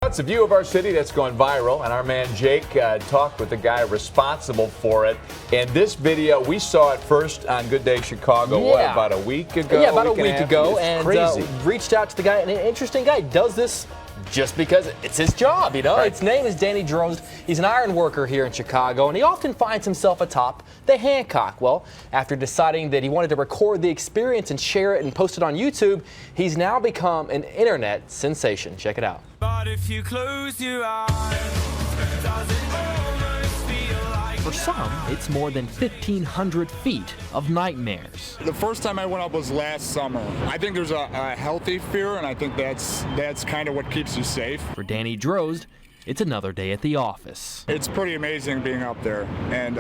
It's a view of our city that's gone viral, and our man Jake talked with the guy responsible for it. And this video, we saw it first on Good Day Chicago, about a week ago? Yeah, about a week ago, and crazy. Reached out to the guy, and an interesting guy. Does this just because it's his job, you know? Right. His name is Danny Drozd. He's an iron worker here in Chicago, and he often finds himself atop the Hancock. Well, after deciding that he wanted to record the experience and share it and post it on YouTube, he's now become an internet sensation. Check it out. But if you close your eyes, does it almost feel like For some, it's more than 1,500 feet of nightmares. The first time I went up was last summer. I think there's a healthy fear, and I think that's kind of what keeps you safe. For Danny Drozd, it's another day at the office. It's pretty amazing being up there, and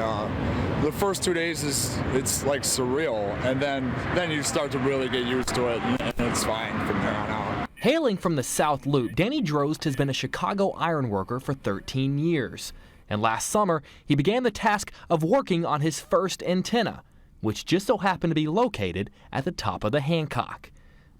the first 2 days it's like surreal, and then you start to really get used to it, and it's fine from there on out. Hailing from the South Loop, Danny Drozd has been a Chicago iron worker for 13 years. And last summer, he began the task of working on his first antenna, which just so happened to be located at the top of the Hancock.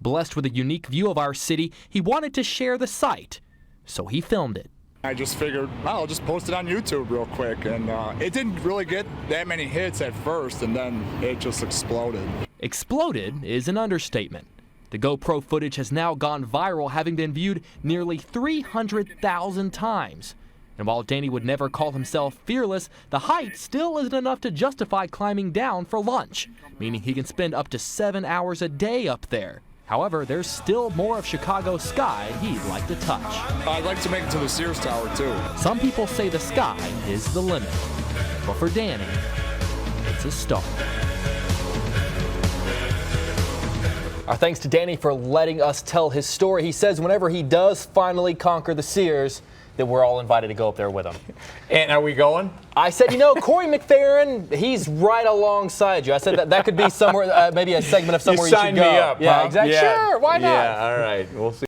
Blessed with a unique view of our city, he wanted to share the sight, so he filmed it. I just figured, I'll just post it on YouTube real quick, and it didn't really get that many hits at first, and then it just exploded. Exploded is an understatement. The GoPro footage has now gone viral, having been viewed nearly 300,000 times. And while Danny would never call himself fearless, the height still isn't enough to justify climbing down for lunch, meaning he can spend up to 7 hours a day up there. However, there's still more of Chicago's sky he'd like to touch. I'd like to make it to the Sears Tower, too. Some people say the sky is the limit, but for Danny, it's a start. Our thanks to Danny for letting us tell his story. He says whenever he does finally conquer the Sears, that we're all invited to go up there with him. And are we going? I said, you know, Corey McFerrin, he's right alongside you. I said that could be somewhere, maybe a segment of somewhere you should go. Sign me up. Yeah, huh? exactly. Yeah. Sure, why not? Yeah, all right. We'll see.